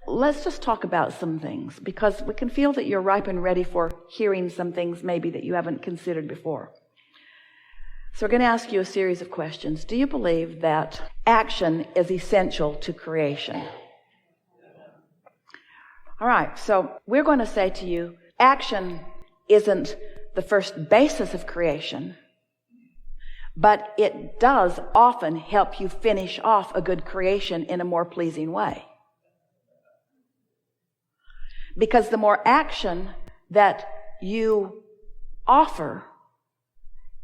let's just talk about some things, because we can feel that you're ripe and ready for hearing some things maybe that you haven't considered before. So we're going to ask you a series of questions. Do you believe that action is essential to creation? All right, so we're going to say to you, action isn't the first basis of creation, but it does often help you finish off a good creation in a more pleasing way. Because the more action that you offer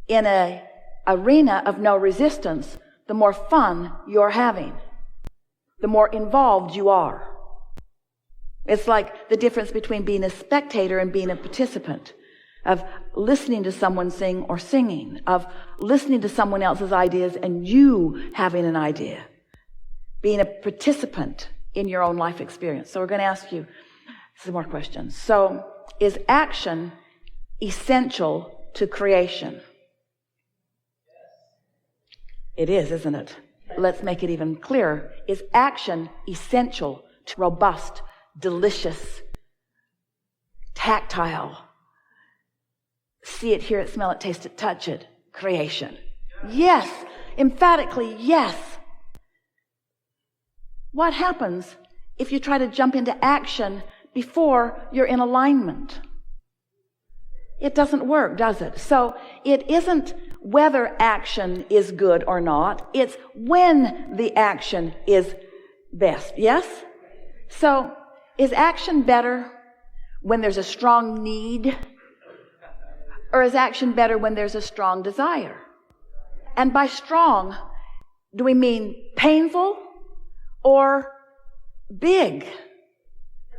in an arena of no resistance, the more fun you're having, the more involved you are. It's like the difference between being a spectator and being a participant, of listening to someone sing or singing, of listening to someone else's ideas and you having an idea, being a participant in your own life experience. So we're going to ask you some more questions. So, is action essential to creation? It is, isn't it? Let's make it even clearer. Is action essential to robust, delicious, tactile, see it, hear it, smell it, taste it, touch it, creation? Yes, emphatically yes. What happens if you try to jump into action before you're in alignment? It doesn't work, does it? So it isn't whether action is good or not. It's when the action is best. Yes? So is action better when there's a strong need? Or is action better when there's a strong desire? And by strong, do we mean painful or big?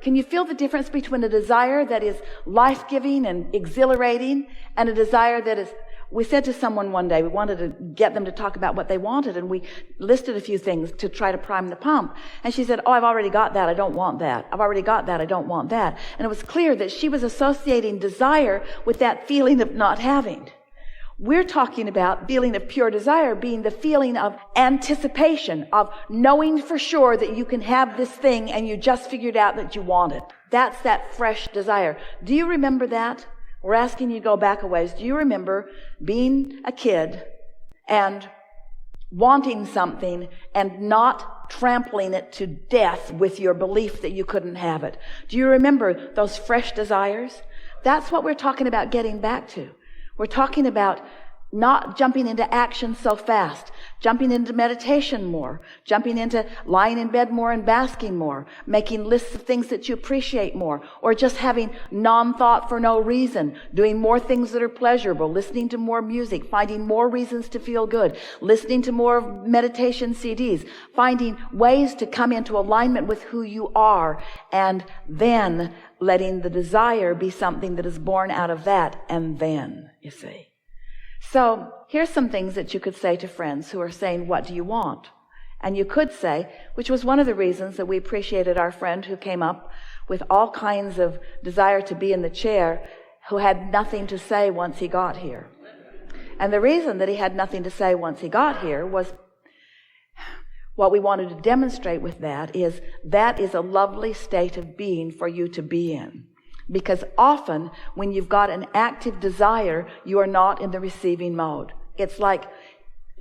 Can you feel the difference between a desire that is life-giving and exhilarating and a desire that is... We said to someone one day, we wanted to get them to talk about what they wanted, and we listed a few things to try to prime the pump. And she said, oh, I've already got that, I don't want that. I've already got that, I don't want that. And it was clear that she was associating desire with that feeling of not having. We're talking about feeling of pure desire being the feeling of anticipation, of knowing for sure that you can have this thing and you just figured out that you want it. That's that fresh desire. Do you remember that? We're asking you to go back a ways. Do you remember being a kid and wanting something and not trampling it to death with your belief that you couldn't have it? Do you remember those fresh desires? That's what we're talking about getting back to. We're talking about not jumping into action so fast, jumping into meditation more, jumping into lying in bed more and basking more, making lists of things that you appreciate more, or just having non-thought for no reason, doing more things that are pleasurable, listening to more music, finding more reasons to feel good, listening to more meditation CDs, finding ways to come into alignment with who you are, and then letting the desire be something that is born out of that, and then, you see. So here's some things that you could say to friends who are saying, what do you want? And you could say, which was one of the reasons that we appreciated our friend who came up with all kinds of desire to be in the chair, who had nothing to say once he got here. And the reason that he had nothing to say once he got here was what we wanted to demonstrate with that is a lovely state of being for you to be in. Because often when you've got an active desire, you are not in the receiving mode. It's like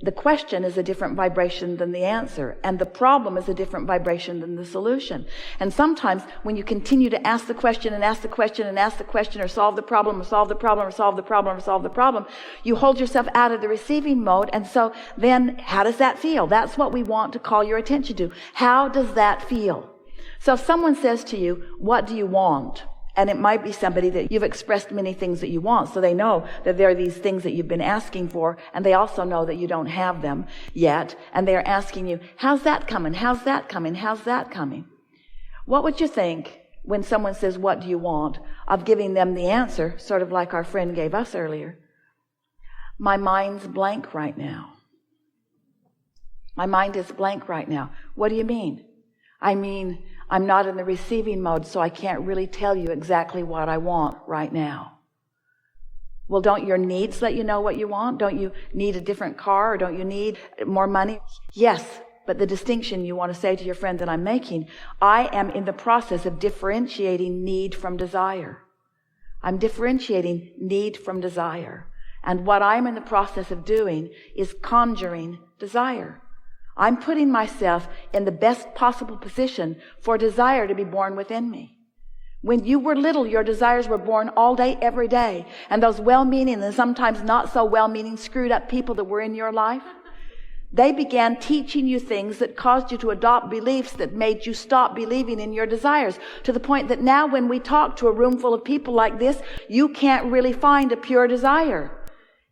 the question is a different vibration than the answer, and the problem is a different vibration than the solution. And sometimes when you continue to ask the question and ask the question and ask the question, or solve the problem or solve the problem or solve the problem or solve the problem, you hold yourself out of the receiving mode. And so then how does that feel? That's what we want to call your attention to. How does that feel? So if someone says to you, what do you want? And it might be somebody that you've expressed many things that you want, so they know that there are these things that you've been asking for, and they also know that you don't have them yet, and they're asking you, how's that coming? How's that coming? How's that coming? What would you think when someone says, what do you want, of giving them the answer, sort of like our friend gave us earlier? My mind's blank right now. My mind is blank right now. What do you mean? I mean, I'm not in the receiving mode, so I can't really tell you exactly what I want right now. Well, don't your needs let you know what you want? Don't you need a different car, or don't you need more money? Yes, But the distinction you want to say to your friend that I'm making, I am in the process of differentiating need from desire. I'm differentiating need from desire. And what I'm in the process of doing is conjuring desire. I'm putting myself in the best possible position for desire to be born within me. When you were little, your desires were born all day, every day. And those well-meaning and sometimes not so well-meaning, screwed up people that were in your life, they began teaching you things that caused you to adopt beliefs that made you stop believing in your desires, to the point that now when we talk to a room full of people like this, you can't really find a pure desire.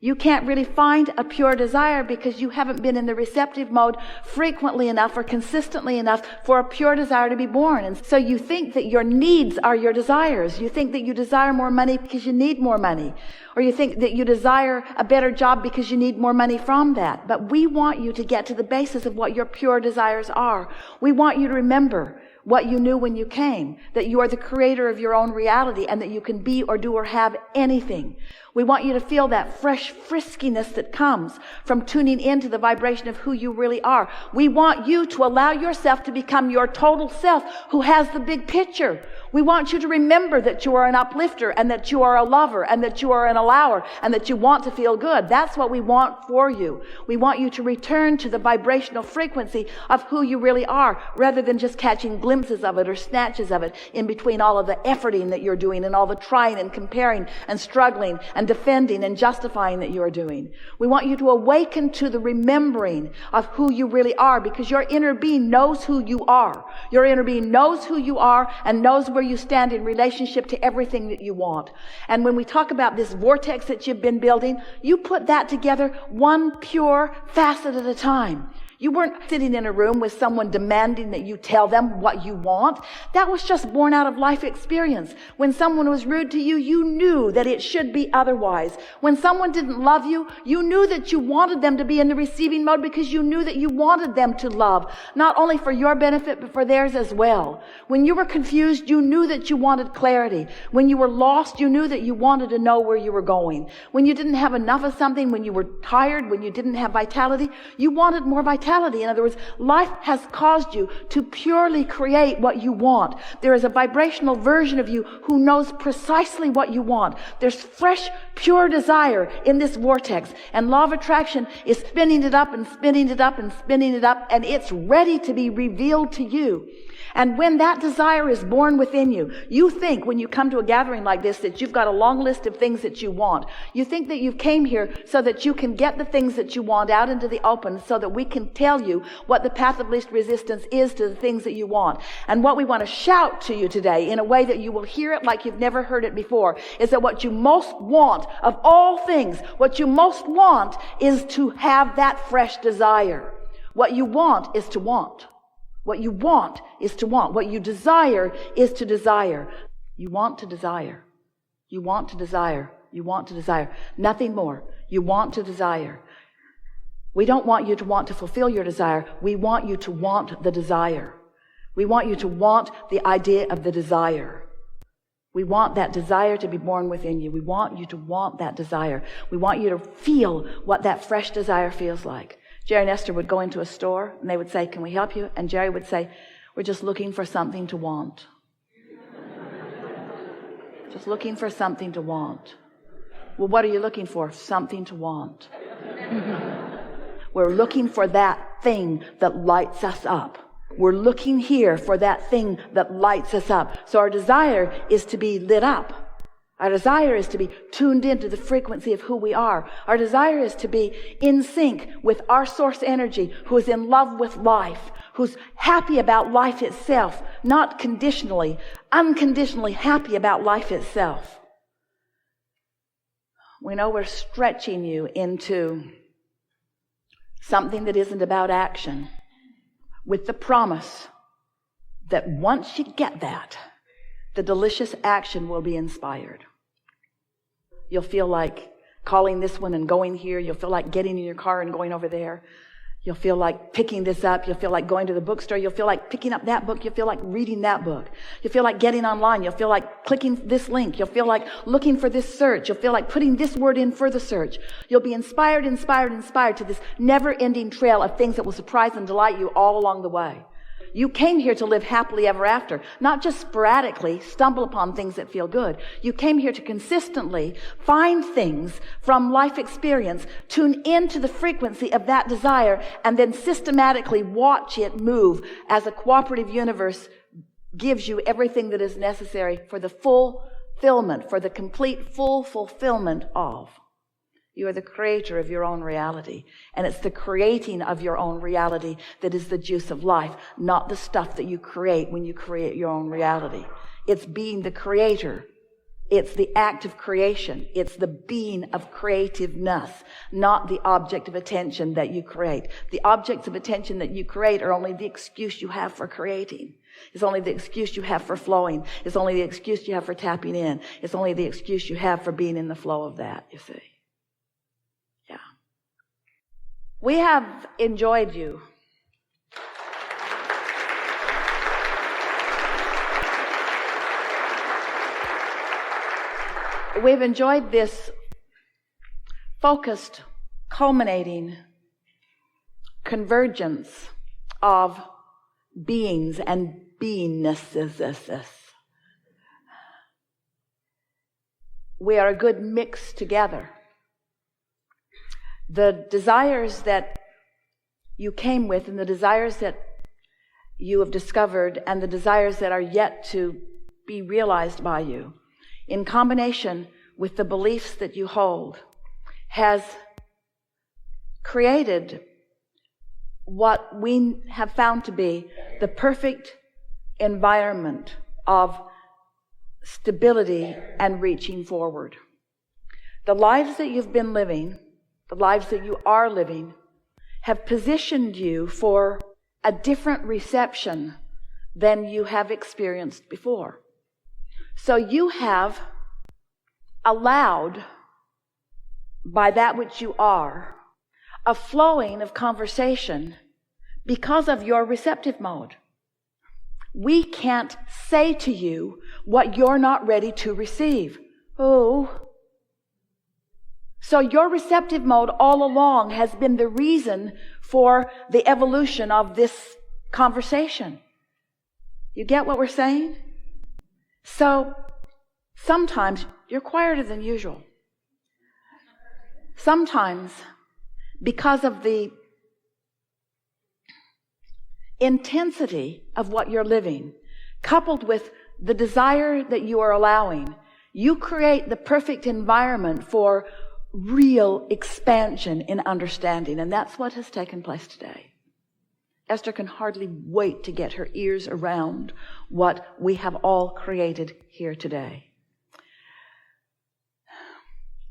You can't really find a pure desire because you haven't been in the receptive mode frequently enough or consistently enough for a pure desire to be born. And so you think that your needs are your desires. You think that you desire more money because you need more money. Or you think that you desire a better job because you need more money from that. But we want you to get to the basis of what your pure desires are. We want you to remember what you knew when you came, that you are the creator of your own reality and that you can be or do or have anything. We want you to feel that fresh friskiness that comes from tuning into the vibration of who you really are. We want you to allow yourself to become your total self who has the big picture. We want you to remember that you are an uplifter and that you are a lover and that you are an allower and that you want to feel good. That's what we want for you. We want you to return to the vibrational frequency of who you really are, rather than just catching glimpses of it or snatches of it in between all of the efforting that you're doing and all the trying and comparing and struggling and defending and justifying that you are doing. We want you to awaken to the remembering of who you really are, because your inner being knows who you are. Your inner being knows who you are and knows where you stand in relationship to everything that you want. And when we talk about this vortex that you've been building, you put that together one pure facet at a time. You weren't sitting in a room with someone demanding that you tell them what you want. That was just born out of life experience. When someone was rude to you, you knew that it should be otherwise. When someone didn't love you, you knew that you wanted them to be in the receiving mode because you knew that you wanted them to love, not only for your benefit, but for theirs as well. When you were confused, you knew that you wanted clarity. When you were lost, you knew that you wanted to know where you were going. When you didn't have enough of something, when you were tired, when you didn't have vitality, you wanted more vitality. In other words, life has caused you to purely create what you want. There is a vibrational version of you who knows precisely what you want. There's fresh, pure desire in this vortex. And law of attraction is spinning it up and spinning it up and spinning it up, and it's ready to be revealed to you. And when that desire is born within you, you think when you come to a gathering like this that you've got a long list of things that you want. You think that you came here so that you can get the things that you want out into the open, so that we can tell you what the path of least resistance is to the things that you want. And what we want to shout to you today, in a way that you will hear it like you've never heard it before, is that what you most want of all things, what you most want is to have that fresh desire. What you want is to want. What you want is to want. What you desire is to desire. You want to desire. You want to desire. You want to desire. Nothing more. You want to desire. We don't want you to want to fulfill your desire. We want you to want the desire. We want you to want the idea of the desire. We want that desire to be born within you. We want you to want that desire. We want you to feel what that fresh desire feels like. Jerry and Esther would go into a store and they would say, "Can we help you?" And Jerry would say, "We're just looking for something to want." Just looking for something to want. Well, what are you looking for? Something to want. We're looking for that thing that lights us up. We're looking here for that thing that lights us up. So our desire is to be lit up. Our desire is to be tuned into the frequency of who we are. Our desire is to be in sync with our source energy, who is in love with life, who's happy about life itself, not conditionally, unconditionally happy about life itself. We know we're stretching you into something that isn't about action, with the promise that once you get that, the delicious action will be inspired. You'll feel like calling this one and going here. You'll feel like getting in your car and going over there. You'll feel like picking this up. You'll feel like going to the bookstore. You'll feel like picking up that book. You'll feel like reading that book. You'll feel like getting online. You'll feel like clicking this link. You'll feel like looking for this search. You'll feel like putting this word in for the search. You'll be inspired to this never-ending trail of things that will surprise and delight you all along the way. You came here to live happily ever after, not just sporadically stumble upon things that feel good. You came here to consistently find things from life experience, tune into the frequency of that desire, and then systematically watch it move as a cooperative universe gives you everything that is necessary for the fulfillment, for the complete full fulfillment of. You are the creator of your own reality. And it's the creating of your own reality that is the juice of life, not the stuff that you create when you create your own reality. It's being the creator. It's the act of creation. It's the being of creativeness, not the object of attention that you create. The objects of attention that you create are only the excuse you have for creating. It's only the excuse you have for flowing. It's only the excuse you have for tapping in. It's only the excuse you have for being in the flow of that, you see. We have enjoyed you. We've enjoyed this focused, culminating convergence of beings and beingnesses. We are a good mix together. The desires that you came with and the desires that you have discovered and the desires that are yet to be realized by you, in combination with the beliefs that you hold, has created what we have found to be the perfect environment of stability and reaching forward. The lives that you've been living, the lives that you are living, have positioned you for a different reception than you have experienced before. So you have allowed, by that which you are, a flowing of conversation because of your receptive mode. We can't say to you what you're not ready to receive. So your receptive mode all along has been the reason for the evolution of this conversation. You get what we're saying? So sometimes you're quieter than usual. Sometimes, because of the intensity of what you're living, coupled with the desire that you are allowing, you create the perfect environment for real expansion in understanding. And that's what has taken place today. Esther can hardly wait to get her ears around what we have all created here today.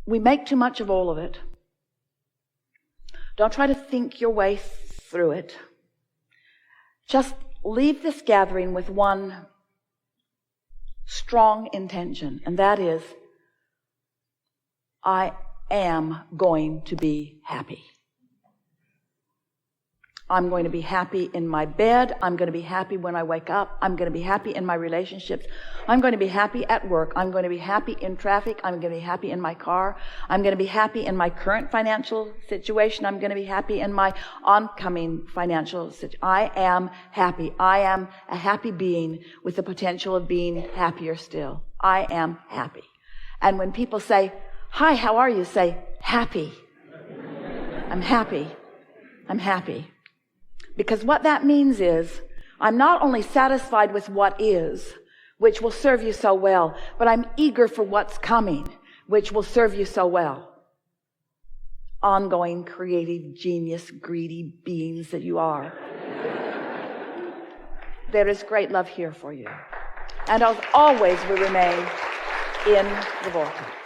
We make too much of all of it. Don't try to think your way through it. Just leave this gathering with one strong intention, and that is, I am going to be happy. I'm going to be happy in my bed. I'm going to be happy when I wake up. I'm going to be happy in my relationships. I'm going to be happy at work. I'm going to be happy in traffic. I'm going to be happy in my car. I'm going to be happy in my current financial situation. I'm going to be happy in my oncoming financial situation. I am happy. I am a happy being with the potential of being happier still. I am happy. And when people say, "Hi, how are you?" say, "Happy." I'm happy. I'm happy. Because what that means is, I'm not only satisfied with what is, which will serve you so well, but I'm eager for what's coming, which will serve you so well. Ongoing, creative, genius, greedy beings that you are. There is great love here for you. And as always, we remain in the Vortex.